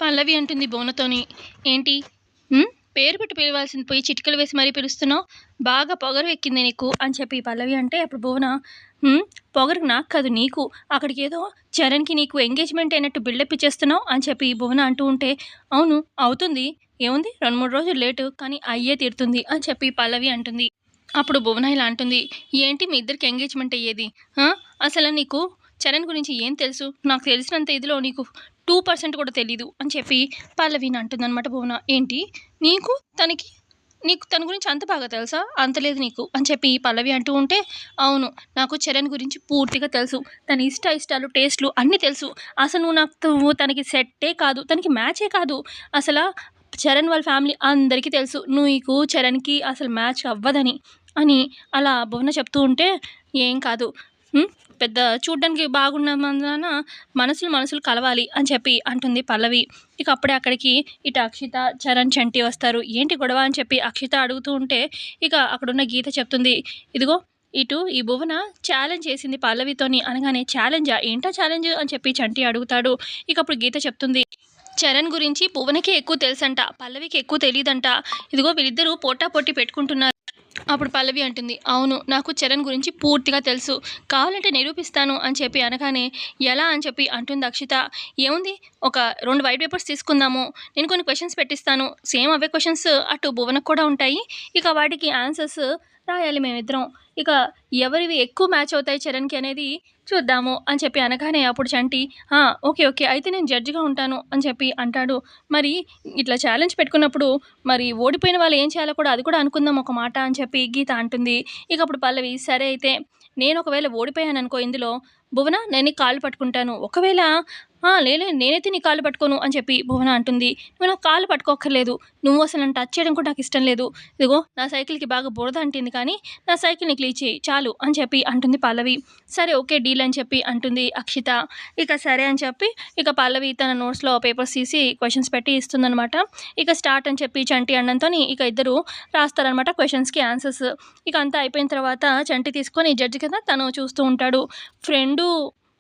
పల్లవి అంటుంది భువనతోని. "ఏంటి? హ్మ్. పేరు పెట్టి పిలవాల్సింది పోయి చిటికలు వేసి మరీ పిలుస్తున్నావు. బాగా పొగరు ఎక్కింది నీకు" అని చెప్పి పల్లవి అంటే అప్పుడు భువన పొగరు నాకు కాదు నీకు. అక్కడికేదో చరణ్‌కి నీకు ఎంగేజ్‌మెంట్ అయినట్టు బిల్డప్ ఇచ్చేస్తున్నావు అని చెప్పి భువన అంటూ ఉంటే, "అవును అవుతుంది. ఏముంది 2, 3 రోజులు లేటు కానీ అయ్యే తీరుతుంది" అని చెప్పి పల్లవి అంటుంది. అప్పుడు భువన ఇలా అంటుంది. "ఏంటి మీ ఇద్దరికి ఎంగేజ్‌మెంట్ అయ్యేది? ఆ! అసలు నీకు చరణ్ గురించి ఏం తెలుసు? నాకు తెలిసినంత ఇదిలో నీకు 2% కూడా తెలీదు" అని చెప్పి పల్లవిని అంటుందనమాట భువన. "ఏంటి? నీకు తనకి నీకు తన గురించి అంత బాగా తెలుసా? అంత లేదు నీకు" అని చెప్పి పల్లవి అంటూ ఉంటే, "అవును. నాకు చరణ్ గురించి పూర్తిగా తెలుసు. తన ఇష్టాలు, టేస్ట్‌లు అన్నీ తెలుసు. అసలు నువ్వు తనకి సెట్టే కాదు. తనకి మ్యాచే కాదు. అసలా చరణ్ వాళ్ళ ఫ్యామిలీ అందరికీ తెలుసు. నీకు చరణ్‌కి అసలు మ్యాచ్ అవ్వదని" అని అలా భువన చెప్తూ ఉంటే, "ఏం కాదు. హ్మ్. పెద్ద చూడ్డానికి బాగున్న మందాన మనసులు కలవాలి" అని చెప్పి అంటుంది పల్లవి. ఇక అప్పుడే అక్కడికి ఇటు అక్షిత, చరణ్, చంటి వస్తారు. "ఏంటి గొడవ?" అని చెప్పి అక్షిత అడుగుతూ ఉంటే, ఇక అక్కడున్న గీత చెప్తుంది, "ఇదిగో ఇటు ఈ భువన ఛాలెంజ్ చేసింది పల్లవితోని" అనగానే, "ఛాలెంజా? ఏంటా ఛాలెంజ్?" అని చెప్పి చంటి అడుగుతాడు. ఇక అప్పుడు గీత చెప్తుంది, "చరణ్ గురించి భువనకే ఎక్కువ తెలుసంట. పల్లవికి ఎక్కువ తెలీదంట. ఇదిగో వీళ్ళిద్దరూ పోటాపోటీ పెట్టుకుంటున్నారు." అప్పుడు పల్లవి అంటుంది, "అవును. నాకు చరణ్ గురించి పూర్తిగా తెలుసు. కావాలంటే నిరూపిస్తాను" అని చెప్పి అనగానే, "ఎలా?" అని చెప్పి అంటుంది అక్షిత. "ఏముంది, ఒక 2 వైట్ పేపర్స్ తీసుకుందాము. నేను కొన్ని క్వెషన్స్ పెట్టిస్తాను. సేమ్ అవే క్వెషన్స్ అటు భువనకు కూడా ఉంటాయి. ఇక వాటికి ఆన్సర్స్ రాయాలి మేమిద్దరం. ఇక ఎవరివి ఎక్కువ మ్యాచ్ అవుతాయి చరణ్‌కి అనేది చూద్దాము" అని చెప్పి అనగానే అప్పుడు చంటి, "ఆ! ఓకే. ఓకే. అయితే నేను జడ్జిగా ఉంటాను" అని చెప్పి అంటాడు. "మరి ఇట్లా ఛాలెంజ్ పెట్టుకున్నప్పుడు మరి ఓడిపోయిన వాళ్ళు ఏం చేయాలో కూడా అది కూడా అనుకుందాం ఒక మాట" అని చెప్పి గీత అంటుంది. ఇక అప్పుడు పల్లవి, "సరే అయితే నేను ఒకవేళ ఓడిపోయాననుకో ఇందులో, భువన నేను నీ కాళ్ళు పట్టుకుంటాను. ఒకవేళ లేలే నేనైతే నీ కాళ్ళు పట్టుకోను" అని చెప్పి భువన అంటుంది. "నువ్వు నా కాళ్ళు పట్టుకోక్కర్లేదు. నువ్వు అసలు నన్ను టచ్ చేయడం కూడా నాకిష్టం లేదు. ఇదిగో నా సైకిల్‌కి బాగా బురద అంటింది కానీ నా సైకిల్‌ని క్లీన్ చెయ్యి చాలు" అని చెప్పి అంటుంది పల్లవి. "సరే ఓకే డీల్" అని చెప్పి అంటుంది అక్షిత. ఇక సరే అని చెప్పి ఇక పల్లవి తన నోట్స్‌లో పేపర్స్ తీసి క్వెషన్స్ పెట్టి ఇస్తుందనమాట. ఇక స్టార్ట్ అని చెప్పి చంటి అనడంతోని ఇక ఇద్దరు రాస్తారనమాట క్వెషన్స్‌కి ఆన్సర్స్. ఇక అంతా అయిపోయిన తర్వాత చంటి తీసుకొని జడ్జి కదా తను చూస్తూ ఉంటాడు. ఫ్రెండు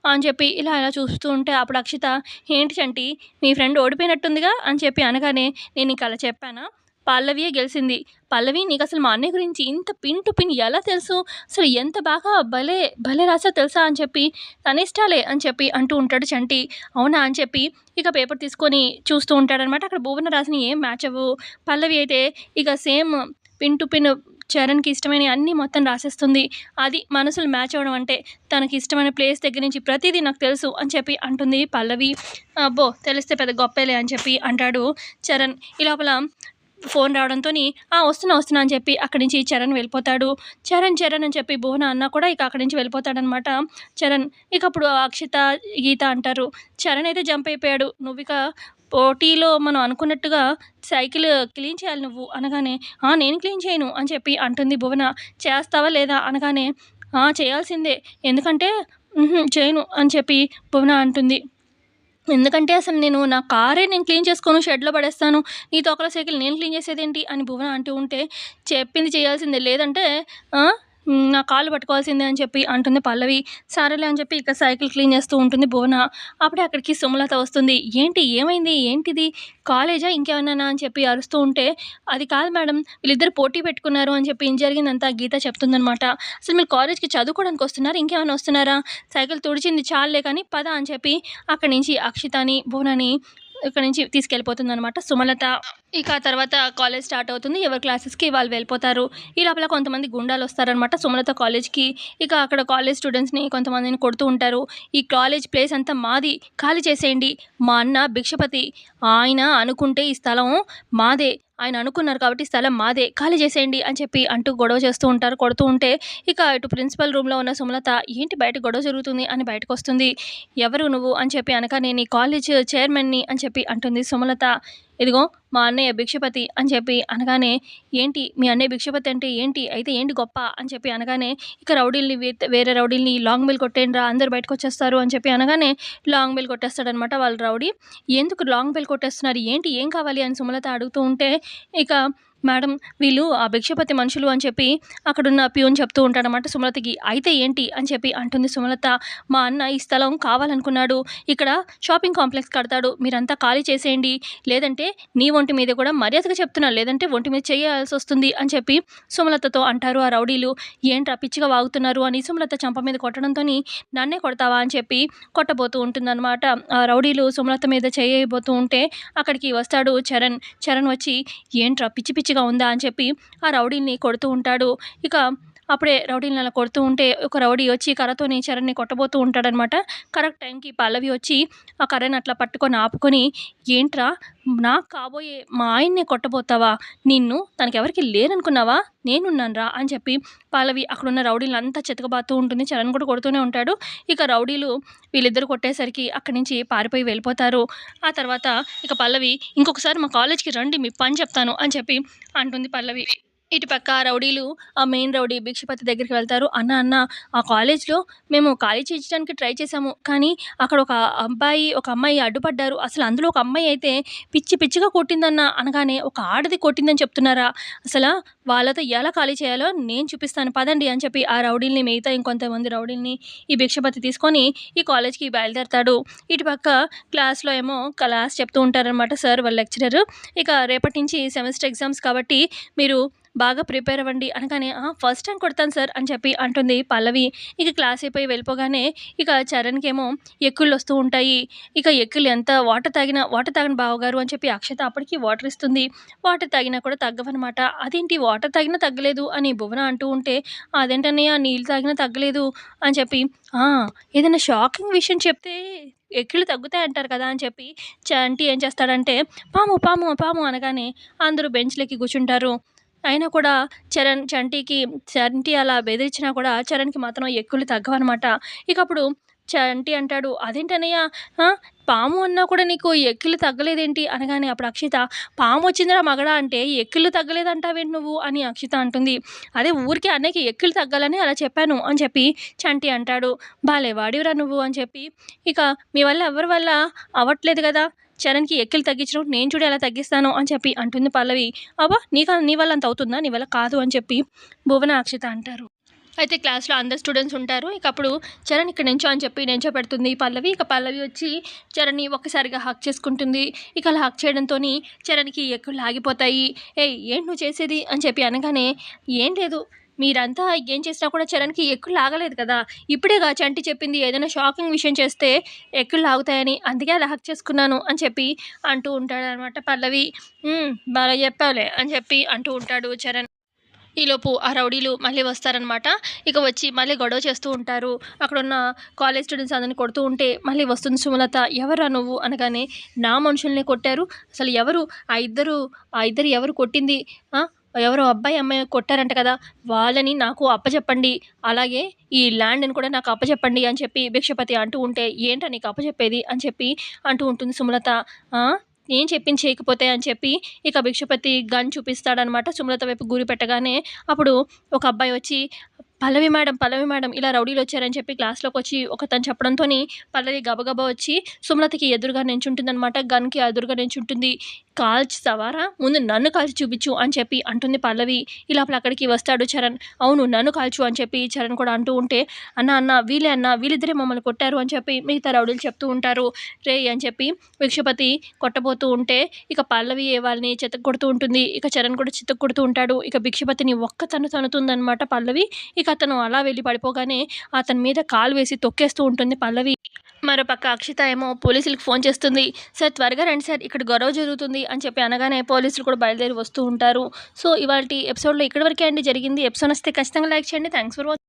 అని చెప్పి ఇలా చూస్తూ ఉంటే అప్పుడు అక్షిత, "ఏంటి చంటి మీ ఫ్రెండ్ ఓడిపోయినట్టుందిగా" అని చెప్పి అనగానే, "నేను నీకు అలా చెప్పానా? పల్లవియే గెలిసింది. పల్లవి నీకసలు మా అన్నయ్య గురించి ఇంత పిన్ టు పిన్ ఎలా తెలుసు? అసలు ఎంత బాగా భలే భలే రాసావు తెలుసా" అని చెప్పి, "తనిష్టాలే" అని చెప్పి అంటూ ఉంటాడు చంటి. "అవునా" అని చెప్పి ఇక పేపర్ తీసుకొని చూస్తూ ఉంటాడనమాట. అక్కడ భువన రాసినయి ఏం మ్యాచ్ అవ్వవు. పల్లవి అయితే ఇక సేమ్ పిన్ టు పిన్ చరణ్‌కి ఇష్టమైనయి అన్నీ మొత్తం రాసేస్తుంది. అది మనసులు మ్యాచ్ అవ్వడం అంటే. తనకి ఇష్టమైన ప్లేస్ దగ్గర నుంచి ప్రతీదీ నాకు తెలుసు అని చెప్పి అంటుంది పల్లవి. "అబ్బో! తెలిస్తే పెద్ద గొప్పేలే" అని చెప్పి అంటాడు చరణ్. ఈ లోపల ఫోన్ రావడంతోని, వస్తున్నా" అని చెప్పి అక్కడి నుంచి చరణ్ వెళ్ళిపోతాడు. చరణ్ అని చెప్పి భువన అన్నా కూడా ఇక అక్కడి నుంచి వెళ్ళిపోతాడనమాట చరణ్. ఇక అప్పుడు అక్షిత, గీత అంటారు, "చరణ్ అయితే జంప్ అయిపోయాడు. నువ్విక పోటీలో మనం అనుకున్నట్టుగా సైకిల్ క్లీన్ చేయాలి నువ్వు" అనగానే, నేను క్లీన్ చేయను" అని చెప్పి అంటుంది భువన. "చేస్తావా లేదా" అనగానే, చేయాల్సిందే. ఎందుకంటే చేయను" అని చెప్పి భువన అంటుంది. "ఎందుకంటే అసలు నా కారే నేను క్లీన్ చేసుకోను. షెడ్‌లో పడేస్తాను. నీ తొక్కల సైకిల్ నేను క్లీన్ చేసేదేంటి" అని భువన అంటూ ఉంటే, "చెప్పింది చేయాల్సిందే. లేదంటే నా కాళ్ళు పట్టుకోవాల్సిందే" అని చెప్పి అంటుంది పల్లవి. సరేలే అని చెప్పి ఇక సైకిల్ క్లీన్ చేస్తూ ఉంటుంది భువన. అప్పుడే అక్కడికి సుమలత వస్తుంది. "ఏంటి? ఏమైంది? ఏంటిది? కాలేజా ఇంకేమన్నానా?" అని చెప్పి అరుస్తూ ఉంటే, "అది కాదు మేడం. వీళ్ళిద్దరు పోటీ పెట్టుకున్నారు" అని చెప్పి ఏం జరిగిందంతా గీత చెప్తుందనమాట. "అసలు మీరు కాలేజ్‌కి చదువుకోవడానికి వస్తున్నారా? ఇంకేమైనా వస్తున్నారా? సైకిల్ తుడిచింది చాలులే కానీ పద" అని చెప్పి అక్కడి నుంచి అక్షితని, భువనని ఇక్కడి నుంచి తీసుకెళ్ళిపోతుందనమాట సుమలత. ఇక ఆ తర్వాత కాలేజ్ స్టార్ట్ అవుతుంది. ఎవరి క్లాసెస్‌కి వాళ్ళు వెళ్ళిపోతారు. ఈ లోపల కొంతమంది గుండాలొస్తారనమాట సుమలత కాలేజ్‌కి. ఇక అక్కడ కాలేజ్ స్టూడెంట్స్‌ని కొంతమందిని కొడుతూ ఉంటారు. "ఈ కాలేజ్ ప్లేస్ అంతా మాది. ఖాళీ చేసేయండి. మా అన్న భిక్షపతి. ఆయన అనుకుంటే ఈ స్థలం మాదే. ఆయన అనుకున్నారు కాబట్టి ఈ స్థలం మాదే. ఖాళీ చేసేయండి" అని చెప్పి అంటూ గొడవ చేస్తూ ఉంటారు. కొడుతూ ఉంటే ఇక ఇటు ప్రిన్సిపల్ రూమ్‌లో ఉన్న సుమలత, "ఏంటి బయట గొడవ జరుగుతుంది" అని బయటకొస్తుంది. "ఎవరు నువ్వు" అని చెప్పి అనగా, "నేను ఈ కాలేజ్ చైర్మన్‌ని" అని చెప్పి అంటుంది సుమలత. "ఇదిగో మా అన్నయ్య భిక్షపతి" అని చెప్పి అనగానే, "ఏంటి మీ అన్నయ్య భిక్షపతి అంటే ఏంటి? అయితే ఏంటి గొప్ప" అని చెప్పి అనగానే, ఇక రౌడీలని వేరే రౌడీలని "లాంగ్ బెల్ కొట్టేయండిరా అందరూ బయటకొచ్చేస్తారు" అని చెప్పి అనగానే లాంగ్ బెల్ కొట్టేస్తాడనమాట వాళ్ళ రౌడీ. "ఎందుకు లాంగ్ బెల్ కొట్టేస్తున్నారు? ఏంటి? ఏం కావాలి?" అని సుమలత అడుగుతూ ఉంటే, ఇక మేడం వీళ్ళు ఆ భిక్షపతి మనుషులు అని చెప్పి అక్కడున్న ప్యూన్ చెప్తూ ఉంటాడనమాట సుమలతకి. అయితే ఏంటి అని చెప్పి అంటుంది సుమలత. మా అన్న ఈ స్థలం కావాలనుకున్నాడు. ఇక్కడ షాపింగ్ కాంప్లెక్స్ కడతాడు. మీరంతా ఖాళీ చేసేయండి. లేదంటే నీ ఒంటి మీద కూడా మర్యాదగా చెప్తున్నా. లేదంటే ఒంటి మీద చేయాల్సొస్తుంది అని చెప్పి సుమలతతో అంటారు ఆ రౌడీలు. ఏంట్రా పిచ్చిగా వాగుతున్నారు అని సుమలత చంప మీద కొట్టడంతోని నన్నే కొడతావా అని చెప్పి కొట్టబోతూ ఉంటుందనమాట. ఆ రౌడీలు సుమలత మీద చేయబోతూ ఉంటే అక్కడికి వస్తాడు చరణ్. చరణ్ వచ్చి ఏంట్రా పిచ్చి పిచ్చిగా ఉందా అని చెప్పి ఆ రౌడీని కొడుతూ ఉంటాడు. ఇక అప్పుడే రౌడీలని అలా కొడుతూ ఉంటే ఒక రౌడీ వచ్చి కర్రతోని చరణ్‌ని కొట్టబోతూ ఉంటాడనమాట. కరెక్ట్ టైంకి పల్లవి వచ్చి ఆ కర్రని అట్లా పట్టుకొని ఆపుకొని, ఏంట్రా నాకు కాబోయే మా ఆయన్నే కొట్టబోతావా? నిన్ను తనకెవరికీ లేరనుకున్నావా? నేనున్నానురా అని చెప్పి పల్లవి అక్కడున్న రౌడీలంతా చితకబాదుతూ ఉంటుంది. చరణ్ కూడా కొడుతూనే ఉంటాడు. ఇక రౌడీలు వీళ్ళిద్దరు కొట్టేసరికి అక్కడి నుంచి పారిపోయి వెళ్ళిపోతారు. ఆ తర్వాత ఇక పల్లవి ఇంకొకసారి మా కాలేజ్‌కి రండి మీ పని చెప్తాను అని చెప్పి అంటుంది పల్లవి. ఇటు పక్క రౌడీలు ఆ మెయిన్ రౌడీ భిక్షపతి దగ్గరికి వెళ్తారు. అన్న ఆ కాలేజ్‌లో మేము ఖాళీ చేయించడానికి ట్రై చేశాము. కానీ అక్కడ ఒక అమ్మాయి అడ్డుపడ్డారు. అసలు అందులో ఒక అమ్మాయి అయితే పిచ్చి పిచ్చిగా కొట్టిందన్న అనగానే ఒక ఆడది కొట్టిందని చెప్తున్నారా? వాళ్ళతో ఎలా ఖాళీ చేయాలో నేను చూపిస్తాను పదండి అని చెప్పి ఆ రౌడీలని మిగతా ఇంకొంతమంది రౌడీలని ఈ భిక్షపతి తీసుకొని ఈ కాలేజ్‌కి బయలుదేరతాడు. ఇటు పక్క క్లాస్‌లో ఏమో క్లాస్ చెప్తూ ఉంటారనమాట సార్ వాళ్ళ లెక్చరర్. ఇక రేపటి నుంచి సెమిస్టర్ ఎగ్జామ్స్ కాబట్టి మీరు బాగా ప్రిపేర్ అవ్వండి అనగానే ఫస్ట్ ర్యాంక్ కొడతాను సార్ అని చెప్పి అంటుంది పల్లవి. ఇక క్లాస్ అయిపోయి వెళ్ళిపోగానే ఇక చరణ్‌కేమో ఎక్కిళ్ళు వస్తూ ఉంటాయి. ఇక ఎక్కిళ్ళు ఎంత వాటర్ తాగండి బావగారు అని చెప్పి అక్షత అప్పటికి వాటర్ ఇస్తుంది. వాటర్ తాగినా కూడా తగ్గవనమాట. అదేంటి వాటర్ తాగినా తగ్గలేదు అని భువన అంటూ ఉంటే, అదేంటన్నయ్య నీళ్ళు తాగినా తగ్గలేదు అని చెప్పి, ఆ! ఏదైనా షాకింగ్ విషయం చెప్తే ఎక్కిళ్ళు తగ్గుతాయంటారు కదా అని చెప్పి చంటి ఏం చేస్తాడంటే, పాము పాము పాము అనగానే అందరూ బెంచ్‌లెక్కి కూర్చుంటారు. అయినా కూడా చంటి అలా బెదిరించినా కూడా చరణ్‌కి మాత్రం ఎక్కులు తగ్గవనమాట. ఇక అప్పుడు చంటి అంటాడు, "అదేంటన్నయ్య ఆ! పాము అన్నా కూడా నీకు ఎక్కిళ్ళు తగ్గలేదేంటి?" అనగానే అప్పుడు అక్షిత, "పామొచ్చిందిరా మగడా అంటే ఎక్కిళ్ళు తగ్గలేదంటావేంటి నువ్వు?" అని అక్షిత అంటుంది. "అదే ఊరికే అన్నయ్యకి ఎక్కిళ్ళు తగ్గాలని అలా చెప్పాను" అని చెప్పి చంటి అంటాడు. "భలే వాడివిరా నువ్వు" అని చెప్పి, "ఇక మీ వల్ల ఎవ్వరి వల్ల అవ్వట్లేదు గదా! చరణ్‌కి ఎక్కిళ్ళు తగ్గించడం నేను చూడు ఎలా తగ్గిస్తానో" అని చెప్పి అంటుంది పల్లవి. "అబ్బా! నీ వల్ల అంత అవుతుందా? నీ వల్ల కాదు" అని చెప్పి భువన, అక్షిత అంటారు. అయితే క్లాస్‌లో అందరు స్టూడెంట్స్ ఉంటారు. ఇక అప్పుడు చరణ్ ఇక్కడ నించో అని చెప్పి నించోపెడుతుంది పల్లవి. ఇక పల్లవి వచ్చి చరణ్‌ని ఒక్కసారిగా హగ్ చేసుకుంటుంది. ఇక అలా హగ్ చేయడంతోని చరణ్‌కి ఎక్కిళ్ళు ఆగిపోతాయి. "ఏయ్! ఏంటి నువ్వు చేసేది?" అని చెప్పి అనగానే, "ఏం లేదు. మీరంతా ఏం చేసినా కూడా చరణ్‌కి ఎక్కిళ్ళు ఆగలేదు కదా! ఇప్పుడేగా చంటి చెప్పింది ఏదైనా షాకింగ్ విషయం చేస్తే ఎక్కిళ్ళు ఆగుతాయని. అందుకే అలా హగ్ చేసుకున్నాను" అని చెప్పి అంటూ ఉంటాడనమాట పల్లవి. భలే చెప్పావులే" అని చెప్పి అంటూ ఉంటాడు చరణ్. ఈలోపు ఆ రౌడీలు మళ్ళీ వస్తారనమాట. ఇక వచ్చి మళ్ళీ గొడవ చేస్తూ ఉంటారు. అక్కడున్న కాలేజ్ స్టూడెంట్స్ అందరిని కొడుతూ ఉంటే మళ్ళీ వస్తుంది సుమలత. "ఎవరురా నువ్వు?" అనగానే, "నా మనుషుల్నే కొట్టారు. అసలు ఎవరు ఆ ఇద్దరు ఎవరు కొట్టింది? ఎవరో అబ్బాయి, అమ్మాయి కొట్టారంట కదా! వాళ్ళని నాకు అప్పచెప్పండి. అలాగే ఈ ల్యాండ్‌ని కూడా నాకు అప్పచెప్పండి" అని చెప్పి భిక్షపతి అంటూ ఉంటే, "ఏంట్రా నీకు అప్పచెప్పేది?" అని చెప్పి అంటూ ఉంటుంది సుమలత. "ఆ! నేను చెప్పింది చేయకపోతే" అని చెప్పి ఇక భిక్షపతి గన్ చూపిస్తాడనమాట. సుమలత వైపు గురి పెట్టగానే అప్పుడు ఒక అబ్బాయి వచ్చి, పల్లవి మేడం ఇలా రౌడీలొచ్చారని" చెప్పి క్లాస్‌లోకొచ్చి ఒకతను చెప్పడంతోని పల్లవి గబగబా వచ్చి సుమలతకి ఎదురుగా నించుంటుందనమాట. గన్‌కి ఎదురుగా నించుంటుంది. "కాల్చుతావారా? ముందు నన్ను కాల్చి చూపిచ్చు" అని చెప్పి అంటుంది పల్లవి. ఈ లోపల అక్కడికి వస్తాడు చరణ్. "అవును నన్ను కాల్చు" అని చెప్పి చరణ్ కూడా అంటూ ఉంటే, అన్న వీళ్ళిద్దరే మమ్మల్ని కొట్టారు" అని చెప్పి మిగతా రౌడీలు చెప్తూ ఉంటారు. "రేయ్" అని చెప్పి భిక్షపతి కొట్టబోతూ ఉంటే ఇక పల్లవి వాళ్ళని చితక్కొడుతూ ఉంటుంది. ఇక చరణ్ కూడా చితక్కొడుతూ ఉంటాడు. ఇక భిక్షపతిని ఒక్క తన్ను తన్నుతుందనమాట పల్లవి. ఇక అతను అలా వెళ్ళి పడిపోగానే అతని మీద కాలు వేసి తొక్కేస్తూ ఉంటుంది పల్లవి. మరోపక్క అక్షిత ఏమో పోలీసులకి ఫోన్ చేస్తుంది. "సార్ త్వరగా రండి సార్, ఇక్కడ గొడవ జరుగుతుంది" అని చెప్పి అనగానే పోలీసులు కూడా బయలుదేరి వస్తూ ఉంటారు. సో ఇవాల్టి ఎపిసోడ్‌లో ఇక్కడి వరకే అండి జరిగింది. ఎపిసోడ్ నచ్చితే ఖచ్చితంగా లైక్ చేయండి. Thanks for watching.